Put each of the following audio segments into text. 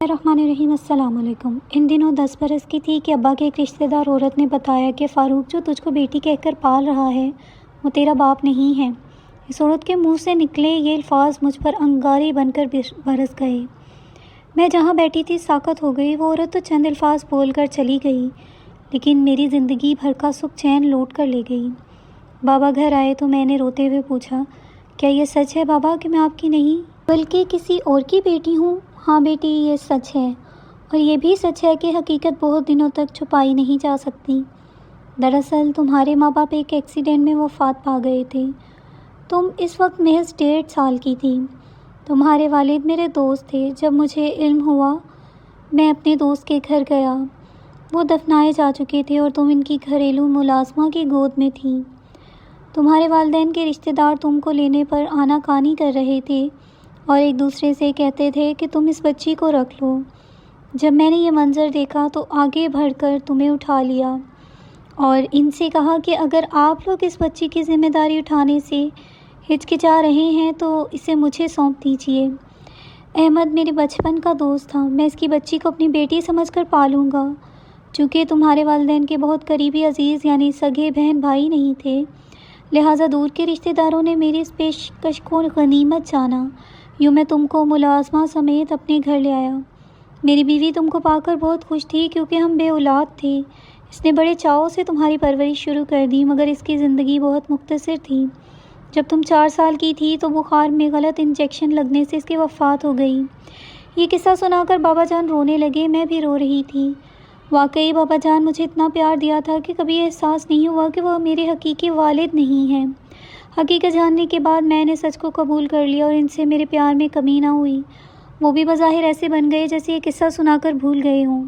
الرحمن الرحیم۔ السلام علیکم۔ ان دنوں 10 برس کی تھی کہ ابا کے ایک رشتہ دار عورت نے بتایا کہ فاروق جو تجھ کو بیٹی کہہ کر پال رہا ہے وہ تیرا باپ نہیں ہے۔ اس عورت کے منہ سے نکلے یہ الفاظ مجھ پر انگاری بن کر برس گئے۔ میں جہاں بیٹھی تھی ساکت ہو گئی۔ وہ عورت تو چند الفاظ بول کر چلی گئی لیکن میری زندگی بھر کا سکھ چین لوٹ کر لے گئی۔ بابا گھر آئے تو میں نے روتے ہوئے پوچھا، کیا یہ سچ ہے بابا کہ میں آپ کی نہیں بلکہ کسی اور کی بیٹی ہوں؟ ہاں بیٹی، یہ سچ ہے، اور یہ بھی سچ ہے کہ حقیقت بہت دنوں تک چھپائی نہیں جا سکتی۔ دراصل تمہارے ماں باپ ایک ایکسیڈنٹ میں وفات پا گئے تھے۔ تم اس وقت محض 1.5 سال کی تھی۔ تمہارے والد میرے دوست تھے۔ جب مجھے علم ہوا میں اپنے دوست کے گھر گیا۔ وہ دفنائے جا چکے تھے اور تم ان کی گھریلو ملازمہ کی گود میں تھی۔ تمہارے والدین کے رشتہ دار تم کو لینے پر آناکانی کر رہے تھے اور ایک دوسرے سے کہتے تھے کہ تم اس بچی کو رکھ لو۔ جب میں نے یہ منظر دیکھا تو آگے بڑھ کر تمہیں اٹھا لیا اور ان سے کہا کہ اگر آپ لوگ اس بچی کی ذمہ داری اٹھانے سے ہچکچا رہے ہیں تو اسے مجھے سونپ دیجیے۔ احمد میرے بچپن کا دوست تھا۔ میں اس کی بچی کو اپنی بیٹی سمجھ کر پالوں گا۔ چونکہ تمہارے والدین کے بہت قریبی عزیز یعنی سگے بہن بھائی نہیں تھے، لہٰذا دور کے رشتہ داروں نے میری اس پیشکش کو غنیمت جانا۔ یوں میں تم کو ملازمہ سمیت اپنے گھر لے آیا۔ میری بیوی تم کو پا کر بہت خوش تھی کیونکہ ہم بے اولاد تھے۔ اس نے بڑے چاؤ سے تمہاری پرورش شروع کر دی، مگر اس کی زندگی بہت مختصر تھی۔ جب تم 4 سال کی تھی تو بخار میں غلط انجیکشن لگنے سے اس کی وفات ہو گئی۔ یہ قصہ سنا کر بابا جان رونے لگے۔ میں بھی رو رہی تھی۔ واقعی بابا جان مجھے اتنا پیار دیا تھا کہ کبھی احساس نہیں ہوا کہ وہ میرے حقیقی والد نہیں ہیں۔ حقیقت جاننے کے بعد میں نے سچ کو قبول کر لیا اور ان سے میرے پیار میں کمی نہ ہوئی۔ وہ بھی بظاہر ایسے بن گئے جیسے یہ قصہ سنا کر بھول گئے ہوں۔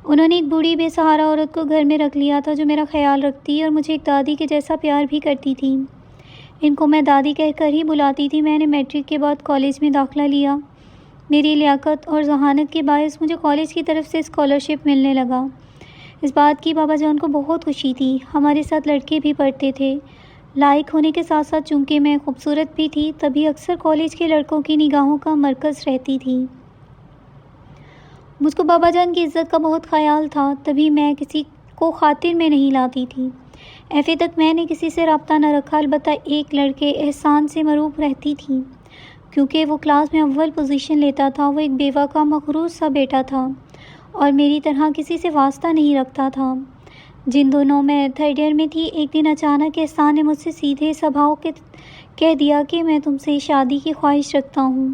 انہوں نے ایک بوڑھی بے سہارا عورت کو گھر میں رکھ لیا تھا جو میرا خیال رکھتی اور مجھے ایک دادی کے جیسا پیار بھی کرتی تھی۔ ان کو میں دادی کہہ کر ہی بلاتی تھی۔ میں نے میٹرک کے بعد کالج میں داخلہ لیا۔ میری لیاقت اور ذہانت کے باعث مجھے کالج کی طرف سے اسکالرشپ ملنے لگا۔ اس بات کی بابا جان کو بہت خوشی تھی۔ ہمارے ساتھ لڑکے بھی پڑھتے تھے۔ لائق ہونے کے ساتھ ساتھ چونکہ میں خوبصورت بھی تھی تبھی اکثر کالج کے لڑکوں کی نگاہوں کا مرکز رہتی تھی۔ مجھ کو بابا جان کی عزت کا بہت خیال تھا، تبھی میں کسی کو خاطر میں نہیں لاتی تھی۔ ایف اے تک میں نے کسی سے رابطہ نہ رکھا، البتہ ایک لڑکے احسان سے معروف رہتی تھی کیونکہ وہ کلاس میں اول پوزیشن لیتا تھا۔ وہ ایک بیوہ کا مغرور سا بیٹا تھا اور میری طرح کسی سے واسطہ نہیں رکھتا تھا۔ جن دنوں میں 3rd ایئر میں تھی، ایک دن اچانک احسان نے مجھ سے سیدھے سبھاؤ کے کہہ دیا کہ میں تم سے شادی کی خواہش رکھتا ہوں،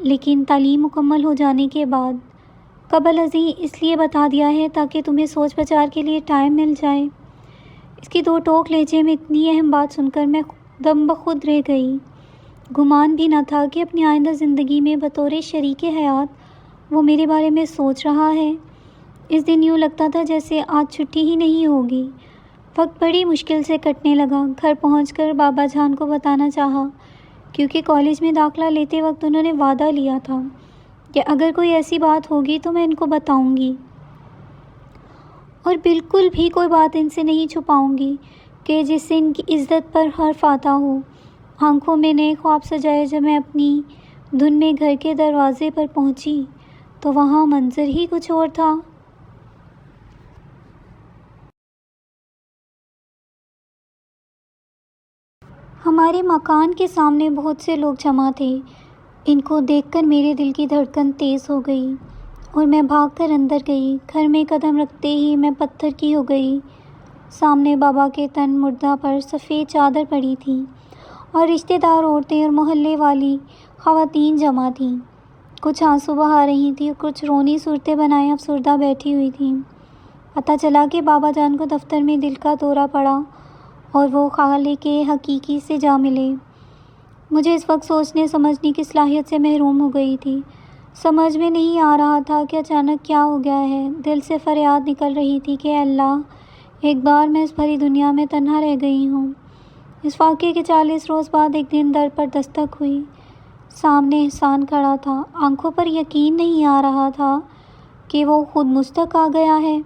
لیکن تعلیم مکمل ہو جانے کے بعد۔ قبل ازیں اس لیے بتا دیا ہے تاکہ تمہیں سوچ بچار کے لیے ٹائم مل جائے۔ اس کی 2 ٹوک لہجے میں اتنی اہم بات سن کر میں دم بخود رہ گئی۔ گمان بھی نہ تھا کہ اپنی آئندہ زندگی میں بطور شریک حیات وہ میرے بارے میں سوچ رہا ہے۔ اس دن یوں لگتا تھا جیسے آج چھٹی ہی نہیں ہوگی۔ وقت بڑی مشکل سے کٹنے لگا۔ گھر پہنچ کر بابا جان کو بتانا چاہا کیونکہ کالج میں داخلہ لیتے وقت انہوں نے وعدہ لیا تھا کہ اگر کوئی ایسی بات ہوگی تو میں ان کو بتاؤں گی اور بالکل بھی کوئی بات ان سے نہیں چھپاؤں گی کہ جس سے ان کی عزت پر حرف آتا ہو۔ آنکھوں میں نئے خواب سجائے جب میں اپنی دھن میں گھر کے دروازے پر پہنچی تو وہاں منظر ہی کچھ اور تھا۔ ہمارے مکان کے سامنے بہت سے لوگ جمع تھے۔ ان کو دیکھ کر میرے دل کی دھڑکن تیز ہو گئی اور میں بھاگ کر اندر گئی۔ گھر میں قدم رکھتے ہی میں پتھر کی ہو گئی۔ سامنے بابا کے تن مردہ پر سفید چادر پڑی تھی اور رشتہ دار عورتیں اور محلے والی خواتین جمع تھیں۔ کچھ آنسو بہا رہی تھیں اور کچھ رونی صورتیں بنائے افسردہ بیٹھی ہوئی تھیں۔ پتہ چلا کہ بابا جان کو دفتر میں دل کا دورہ پڑا اور وہ خالے کے حقیقی سے جا ملے۔ مجھے اس وقت سوچنے سمجھنے کی صلاحیت سے محروم ہو گئی تھی۔ سمجھ میں نہیں آ رہا تھا کہ اچانک کیا ہو گیا ہے۔ دل سے فریاد نکل رہی تھی کہ اے اللہ، ایک بار میں اس بھری دنیا میں تنہا رہ گئی ہوں۔ اس واقعے کے 40 روز بعد ایک دن در پر دستک ہوئی۔ سامنے احسان کھڑا تھا۔ آنکھوں پر یقین نہیں آ رہا تھا کہ وہ خود مجھ تک آ گیا ہے۔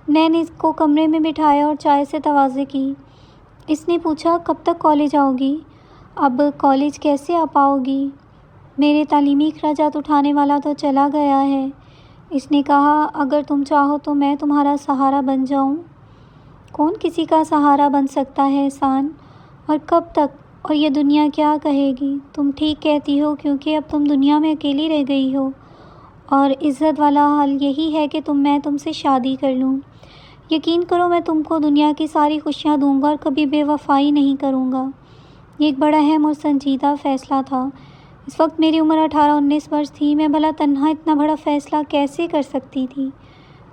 میں نے اس کو کمرے میں بٹھایا اور چائے سے تواضع کی۔ اس نے پوچھا، کب تک کالج آؤ گی؟ اب کالج کیسے آ پاؤ گی؟ میرے تعلیمی اخراجات اٹھانے والا تو چلا گیا ہے۔ اس نے کہا اگر تم چاہو تو میں تمہارا سہارا بن جاؤں۔ کون کسی کا سہارا بن سکتا ہے احسان؟ اور کب تک؟ اور یہ دنیا کیا کہے گی؟ تم ٹھیک کہتی ہو کیونکہ اب تم دنیا میں اکیلی رہ گئی ہو، اور عزت والا حل یہی ہے کہ میں تم سے شادی کر لوں۔ یقین کرو میں تم کو دنیا کی ساری خوشیاں دوں گا اور کبھی بے وفائی نہیں کروں گا۔ یہ ایک بڑا اہم اور سنجیدہ فیصلہ تھا۔ اس وقت میری عمر 18-19 برس تھی۔ میں بھلا تنہا اتنا بڑا فیصلہ کیسے کر سکتی تھی؟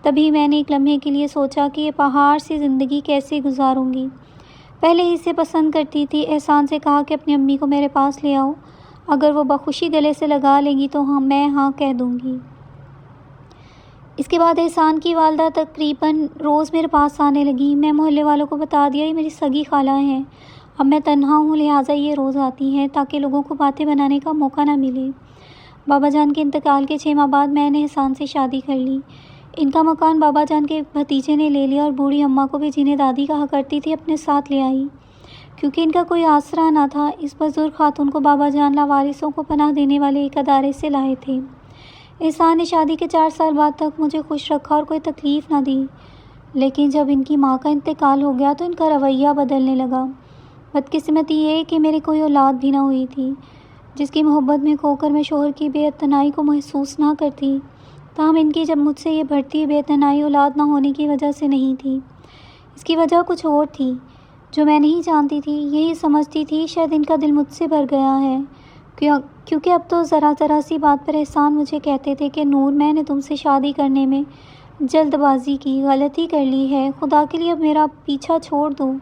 تبھی میں نے ایک لمحے کے لیے سوچا کہ یہ پہاڑ سی زندگی کیسے گزاروں گی۔ پہلے ہی اسے پسند کرتی تھی۔ احسان سے کہا کہ اپنی امی کو میرے پاس لے آؤ، اگر وہ بخوشی گلے سے لگا لیں گی تو میں ہاں کہہ دوں گی۔ اس کے بعد احسان کی والدہ تقریباً روز میرے پاس آنے لگی۔ میں محلے والوں کو بتا دیا یہ میری سگی خالہ ہیں۔ اب میں تنہا ہوں لہٰذا یہ روز آتی ہیں تاکہ لوگوں کو باتیں بنانے کا موقع نہ ملے۔ بابا جان کے انتقال کے 6 ماہ بعد میں نے احسان سے شادی کر لی۔ ان کا مکان بابا جان کے بھتیجے نے لے لیا اور بوڑھی اماں کو بھی جنہیں دادی کہا کرتی تھی اپنے ساتھ لے آئی۔ کیونکہ ان کا کوئی آسرا نہ تھا، اس بزرگ خاتون کو بابا جان لاوارثوں کو پناہ دینے والے ایک ادارے سے لائے تھے۔ احسان نے شادی کے 4 سال بعد تک مجھے خوش رکھا اور کوئی تکلیف نہ دی، لیکن جب ان کی ماں کا انتقال ہو گیا تو ان کا رویہ بدلنے لگا۔ بدقسمتی یہ کہ میری کوئی اولاد بھی نہ ہوئی تھی۔ جس کی محبت میں کھو کر میں شوہر کی بے اعتنائی کو محسوس نہ کرتی، تاہم ان کی جب مجھ سے یہ بڑھتی بے اعتنائی اولاد نہ ہونے کی وجہ سے نہیں تھی۔ اس کی وجہ کچھ اور تھی جو میں نہیں جانتی تھی۔ یہی سمجھتی تھی شاید ان کا دل مجھ سے بھر گیا ہے، کیونکہ اب تو ذرا سی بات پر احسان مجھے کہتے تھے کہ نور میں نے تم سے شادی کرنے میں جلد بازی کی، غلطی کر لی ہے، خدا کے لیے اب میرا پیچھا چھوڑ دو۔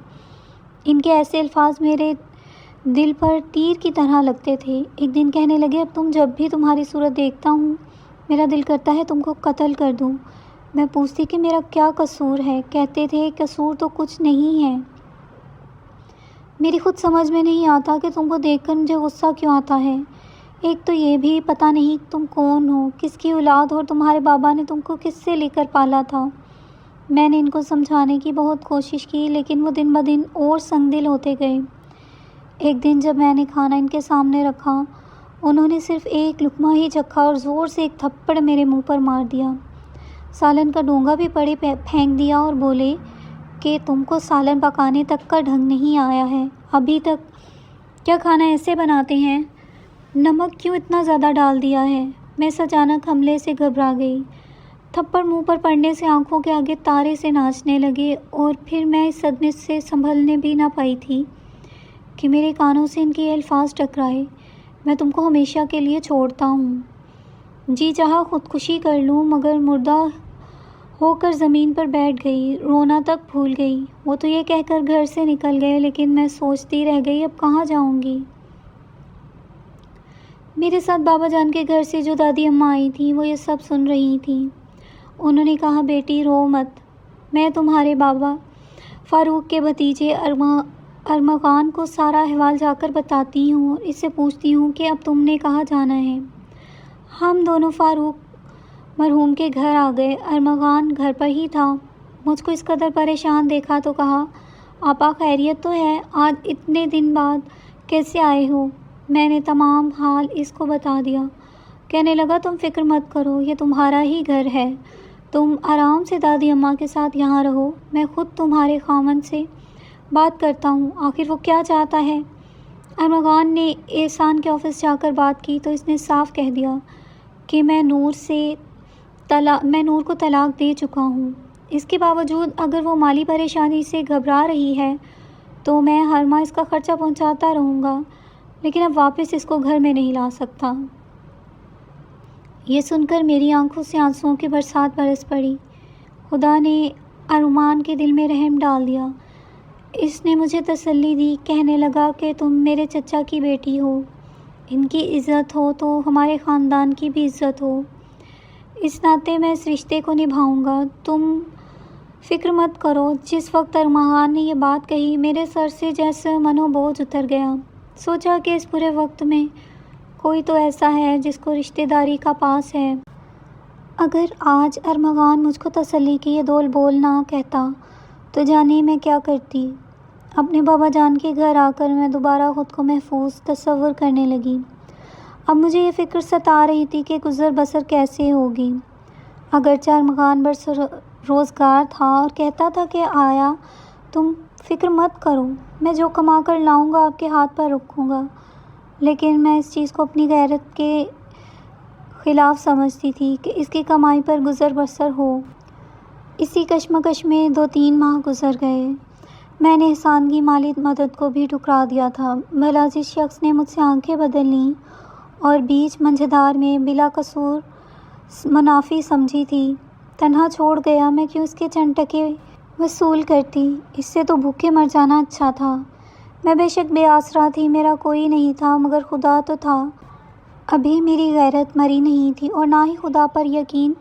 ان کے ایسے الفاظ میرے دل پر تیر کی طرح لگتے تھے۔ ایک دن کہنے لگے اب جب بھی تمہاری صورت دیکھتا ہوں میرا دل کرتا ہے تم کو قتل کر دوں۔ میں پوچھتی کہ میرا کیا قصور ہے؟ کہتے تھے قصور تو کچھ نہیں ہے، میری خود سمجھ میں نہیں آتا کہ تم کو دیکھ کر مجھے غصہ کیوں آتا ہے۔ ایک تو یہ بھی پتہ نہیں تم کون ہو، کس کی اولاد ہو، اور تمہارے بابا نے تم کو کس سے لے کر پالا تھا۔ میں نے ان کو سمجھانے کی بہت کوشش کی لیکن وہ دن بدن اور سنگ دل ہوتے گئے۔ ایک دن جب میں نے کھانا ان کے سامنے رکھا، انہوں نے صرف ایک لقمہ ہی چکھا اور زور سے ایک تھپڑ میرے منہ پر مار دیا۔ سالن کا ڈونگا بھی پڑے پھینک دیا اور بولے کہ تم کو سالن پکانے تک کا ڈھنگ نہیں آیا ہے، ابھی تک کیا کھانا ایسے بناتے ہیں؟ نمک کیوں اتنا زیادہ ڈال دیا ہے؟ میں اچانک حملے سے گھبرا گئی۔ تھپڑ منہ پر پڑنے سے آنکھوں کے آگے تارے سے ناچنے لگے اور پھر میں اس صدمے سے سنبھلنے بھی نہ پائی تھی کہ میرے کانوں سے ان کے یہ الفاظ ٹکرائے، میں تم کو ہمیشہ کے لیے چھوڑتا ہوں۔ جی چاہا خودکشی کر لوں مگر مردہ ہو کر زمین پر بیٹھ گئی، رونا تک بھول گئی۔ وہ تو یہ کہہ کر گھر سے نکل گئے لیکن میں سوچتی رہ گئی اب کہاں جاؤں گی۔ میرے ساتھ بابا جان کے گھر سے جو دادی اماں آئی تھیں وہ یہ سب سن رہی تھیں۔ انہوں نے کہا بیٹی رو مت، میں تمہارے بابا فاروق کے بھتیجے ارمغان کو سارا احوال جا کر بتاتی ہوں اور اس سے پوچھتی ہوں کہ اب تم نے کہاں جانا ہے۔ ہم دونوں فاروق مرحوم کے گھر آ گئے۔ ارمغان گھر پر ہی تھا۔ مجھ کو اس قدر پریشان دیکھا تو کہا آپا خیریت تو ہے؟ آج اتنے دن بعد کیسے آئے ہو؟ میں نے تمام حال اس کو بتا دیا۔ کہنے لگا تم فکر مت کرو، یہ تمہارا ہی گھر ہے، تم آرام سے دادی اماں کے ساتھ یہاں رہو، میں خود تمہارے خاوند سے بات کرتا ہوں، آخر وہ کیا چاہتا ہے۔ ارمغان نے احسان کے آفس جا کر بات کی تو اس نے صاف کہہ دیا کہ میں نور کو طلاق دے چکا ہوں۔ اس کے باوجود اگر وہ مالی پریشانی سے گھبرا رہی ہے تو میں ہر ماہ اس کا خرچہ پہنچاتا رہوں گا، لیکن اب واپس اس کو گھر میں نہیں لا سکتا۔ یہ سن کر میری آنکھوں سے آنسوؤں کی برسات برس پڑی۔ خدا نے ارمان کے دل میں رحم ڈال دیا۔ اس نے مجھے تسلی دی، کہنے لگا کہ تم میرے چچا کی بیٹی ہو، ان کی عزت ہو تو ہمارے خاندان کی بھی عزت ہو، اس ناطے میں اس رشتے کو نبھاؤں گا، تم فکر مت کرو۔ جس وقت ارمان نے یہ بات کہی میرے سر سے جیسے منو بوجھ اتر گیا۔ سوچا کہ اس برے وقت میں کوئی تو ایسا ہے جس کو رشتہ داری کا پاس ہے۔ اگر آج ارمغان مجھ کو تسلی کے یہ دول بول نہ کہتا تو جانے میں کیا کرتی۔ اپنے بابا جان کے گھر آ کر میں دوبارہ خود کو محفوظ تصور کرنے لگی۔ اب مجھے یہ فکر ستا رہی تھی کہ گزر بسر کیسے ہوگی۔ اگرچہ ارمغان برسر روزگار تھا اور کہتا تھا کہ آیا تم فکر مت کرو، میں جو کما کر لاؤں گا آپ کے ہاتھ پر رکھوں گا، لیکن میں اس چیز کو اپنی غیرت کے خلاف سمجھتی تھی کہ اس کی کمائی پر گزر بسر ہو۔ اسی کشمکش میں 2-3 ماہ گزر گئے۔ میں نے احسان کی مالی مدد کو بھی ٹھکرا دیا تھا۔ بھلا جس شخص نے مجھ سے آنکھیں بدل لیں اور بیچ منجھدار میں بلا قصور منافی سمجھی تھی، تنہا چھوڑ گیا، میں کیوں اس کے چند ٹکے وصول کرتی؟ اس سے تو بھوکے مر جانا اچھا تھا۔ میں بے شک بے آسرا تھی، میرا کوئی نہیں تھا، مگر خدا تو تھا۔ ابھی میری غیرت مری نہیں تھی اور نہ ہی خدا پر یقین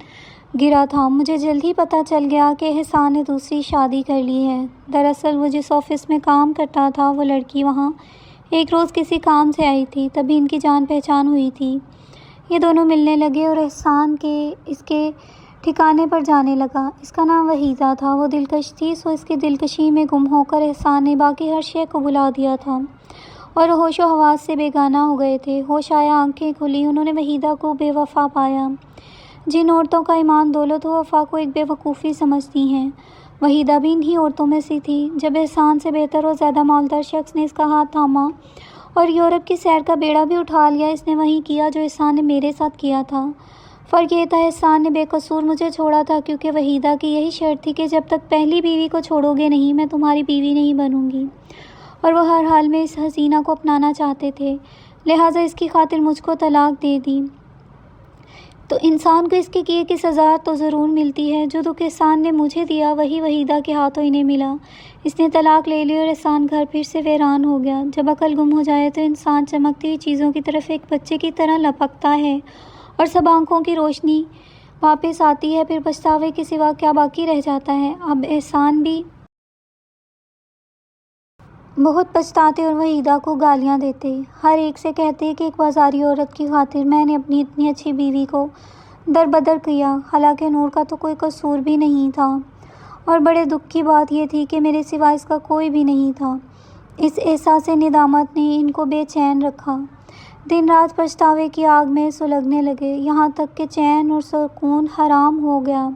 گرا تھا۔ مجھے جلد ہی پتہ چل گیا کہ احسان نے دوسری شادی کر لی ہے۔ دراصل وہ جس آفس میں کام کرتا تھا، وہ لڑکی وہاں ایک روز کسی کام سے آئی تھی، تبھی ان کی جان پہچان ہوئی تھی۔ یہ دونوں ملنے لگے اور احسان اس کے ٹھکانے پر جانے لگا۔ اس کا نام وحیدہ تھا۔ وہ دلکش تھی، سو اس کی دلکشی میں گم ہو کر احسان نے باقی ہر شے کو بھلا دیا تھا اور ہوش و حواس سے بیگانہ ہو گئے تھے۔ ہوش آیا، آنکھیں کھلی، انہوں نے وحیدہ کو بے وفا پایا۔ جن عورتوں کا ایمان دولت و وفا کو ایک بے وقوفی سمجھتی ہیں، وحیدہ بھی انہی عورتوں میں سے تھی۔ جب احسان سے بہتر اور زیادہ مالدار شخص نے اس کا ہاتھ تھاما اور یورپ کی سیر کا بیڑا بھی اٹھا لیا، اس نے وہی کیا جو احسان نے میرے ساتھ کیا تھا۔ فرق یہ تھا احسان نے بے قصور مجھے چھوڑا تھا، کیونکہ وحیدہ کی یہی شرط تھی کہ جب تک پہلی بیوی کو چھوڑو گے نہیں، میں تمہاری بیوی نہیں بنوں گی، اور وہ ہر حال میں اس حسینہ کو اپنانا چاہتے تھے، لہٰذا اس کی خاطر مجھ کو طلاق دے دی۔ تو انسان کو اس کے کیے کی سزا تو ضرور ملتی ہے۔ جو دکھ احسان نے مجھے دیا، وہی وحیدہ کے ہاتھوں انہیں ملا۔ اس نے طلاق لے لی اور احسان گھر پھر سے ویران ہو گیا۔ جب عقل گم ہو جائے تو انسان چمکتی ہوئی چیزوں کی طرف ایک بچے کی طرح لپکتا ہے اور سب آنکھوں کی روشنی واپس آتی ہے، پھر پچھتاوے کے سوا کیا باقی رہ جاتا ہے؟ اب احسان بھی بہت پچھتاتے اور وحیدہ کو گالیاں دیتے، ہر ایک سے کہتے کہ ایک بازاری عورت کی خاطر میں نے اپنی اتنی اچھی بیوی کو دربدر کیا، حالانکہ نور کا تو کوئی قصور بھی نہیں تھا، اور بڑے دکھ کی بات یہ تھی کہ میرے سوا اس کا کوئی بھی نہیں تھا۔ اس احساس ندامت نے ان کو بے چین رکھا، دن رات پچھتاوے کی آگ میں سلگنے لگے، یہاں تک کہ چین اور سکون حرام ہو گیا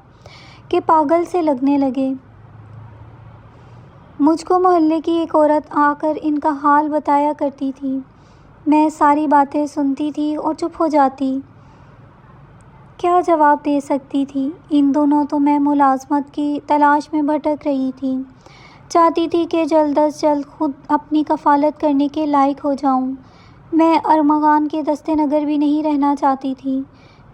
کہ پاگل سے لگنے لگے۔ مجھ کو محلے کی ایک عورت آ کر ان کا حال بتایا کرتی تھی، میں ساری باتیں سنتی تھی اور چپ ہو جاتی۔ کیا جواب دے سکتی تھی؟ ان دونوں تو میں ملازمت کی تلاش میں بھٹک رہی تھی، چاہتی تھی کہ جلد از جلد خود اپنی کفالت کرنے کے لائق ہو جاؤں۔ میں ارمغان کے دستے نگر بھی نہیں رہنا چاہتی تھی۔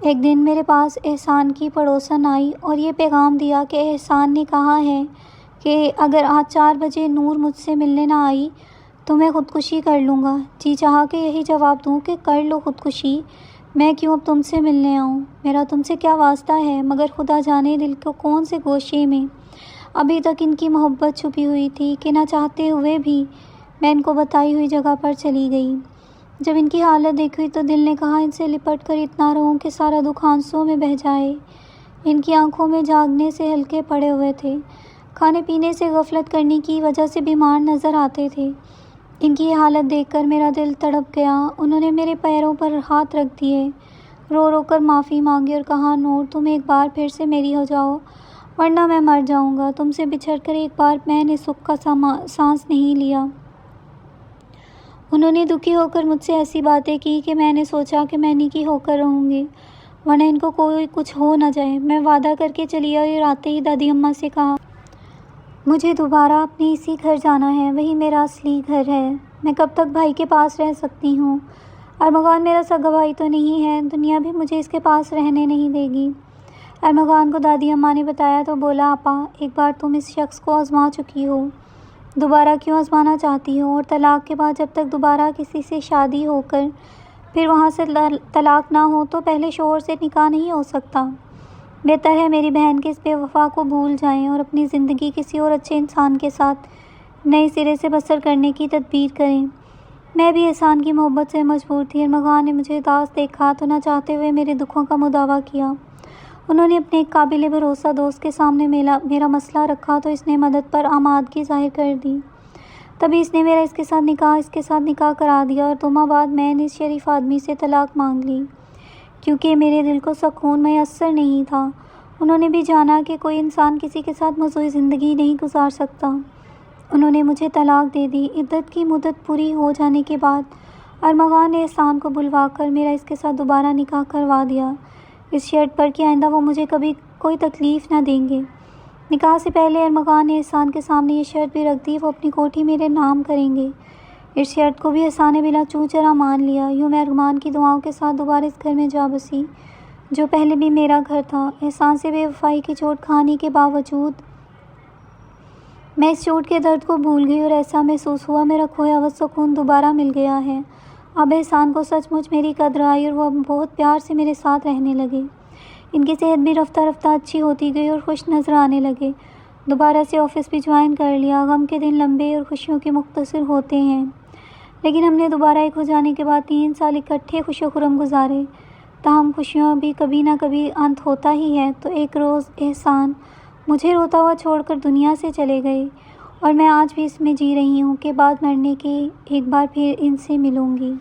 ایک دن میرے پاس احسان کی پڑوسن آئی اور یہ پیغام دیا کہ احسان نے کہا ہے کہ اگر آج 4 بجے نور مجھ سے ملنے نہ آئی تو میں خودکشی کر لوں گا۔ جی چاہا کہ یہی جواب دوں کہ کر لو خودکشی، میں کیوں اب تم سے ملنے آؤں، میرا تم سے کیا واسطہ ہے؟ مگر خدا جانے دل کو کون سے گوشے میں ابھی تک ان کی محبت چھپی ہوئی تھی کہ نہ چاہتے ہوئے بھی میں ان کو بتائی ہوئی جگہ پر چلی گئی۔ جب ان کی حالت دیکھی تو دل نے کہا ان سے لپٹ کر اتنا رہوں کہ سارا دکھ آنسوؤں میں بہہ جائے۔ ان کی آنکھوں میں جاگنے سے ہلکے پڑے ہوئے تھے، کھانے پینے سے غفلت کرنے کی وجہ سے بیمار نظر آتے تھے۔ ان کی حالت دیکھ کر میرا دل تڑپ گیا۔ انہوں نے میرے پیروں پر ہاتھ رکھ دیے، رو رو کر معافی مانگی اور کہا، نور تم ایک بار پھر سے میری ہو جاؤ ورنہ میں مر جاؤں گا۔ تم سے بچھڑ کر ایک بار میں نے سکھ کا سانس نہیں لیا۔ انہوں نے دکھی ہو کر مجھ سے ایسی باتیں کی کہ میں نے سوچا کہ میں نکی ہو کر رہوں گی ورنہ ان کو کوئی کچھ ہو نہ جائے۔ میں وعدہ کر کے چلی آئی اور آتے ہی دادی اماں سے کہا، مجھے دوبارہ اپنے اسی گھر جانا ہے، وہی میرا اصلی گھر ہے۔ میں کب تک بھائی کے پاس رہ سکتی ہوں؟ ارمغان میرا سگا بھائی تو نہیں ہے، دنیا بھی مجھے اس کے پاس رہنے نہیں دے گی۔ ارمغان کو دادی اماں نے بتایا تو بولا، آپا ایک بار تم اس شخص کو آزما چکی ہو، دوبارہ کیوں آزمانا چاہتی ہو؟ اور طلاق کے بعد جب تک دوبارہ کسی سے شادی ہو کر پھر وہاں سے طلاق نہ ہو تو پہلے شوہر سے نکاح نہیں ہو سکتا۔ بہتر ہے میری بہن کے اس بے وفا کو بھول جائیں اور اپنی زندگی کسی اور اچھے انسان کے ساتھ نئے سرے سے بسر کرنے کی تدبیر کریں۔ میں بھی احسان کی محبت سے مجبور تھی۔ ارمغان نے مجھے اداس دیکھا تو نہ چاہتے ہوئے میرے دکھوں کا مداوع کیا۔ انہوں نے اپنے ایک قابل بھروسہ دوست کے سامنے میرا مسئلہ رکھا تو اس نے مدد پر آمادگی ظاہر کر دی۔ تبھی اس نے میرا اس کے ساتھ نکاح کرا دیا اور 2 ماہ بعد میں نے اس شریف آدمی سے طلاق مانگ لی، کیونکہ میرے دل کو سکون میسر نہیں تھا۔ انہوں نے بھی جانا کہ کوئی انسان کسی کے ساتھ موضوع زندگی نہیں گزار سکتا۔ انہوں نے مجھے طلاق دے دی۔ عدت کی مدت پوری ہو جانے کے بعد ارمغان نے احسان کو بلوا کر میرا اس کے ساتھ دوبارہ نکاح کروا دیا، اس شرط پر کہ آئندہ وہ مجھے کبھی کوئی تکلیف نہ دیں گے۔ نکاح سے پہلے ارمغان نے احسان کے سامنے یہ شرط بھی رکھ دی وہ اپنی کوٹھی میرے نام کریں گے۔ اس شرط کو بھی احسان نے بلا چوں چرا مان لیا۔ یوں میں ارمغان کی دعاؤں کے ساتھ دوبارہ اس گھر میں جا بسی جو پہلے بھی میرا گھر تھا۔ احسان سے بے وفائی کی چوٹ کھانے کے باوجود میں اس چوٹ کے درد کو بھول گئی اور ایسا محسوس ہوا میرا کھویا ہوا سکون دوبارہ مل گیا ہے۔ اب احسان کو سچ مچ میری قدر آئی اور وہ اب بہت پیار سے میرے ساتھ رہنے لگے۔ ان کی صحت بھی رفتہ رفتہ اچھی ہوتی گئی اور خوش نظر آنے لگے۔ دوبارہ سے آفس بھی جوائن کر لیا۔ غم کے دن لمبے اور خوشیوں کے مختصر ہوتے ہیں، لیکن ہم نے دوبارہ ایک ہو جانے کے بعد 3 سال اکٹھے خوش و خرم گزارے۔ تاہم خوشیوں بھی کبھی نہ کبھی انت ہوتا ہی ہے۔ تو ایک روز احسان مجھے روتا ہوا چھوڑ کر دنیا سے چلے گئے اور میں آج بھی اس میں جی رہی ہوں کہ بعد مرنے کے ایک بار پھر ان سے ملوں گی۔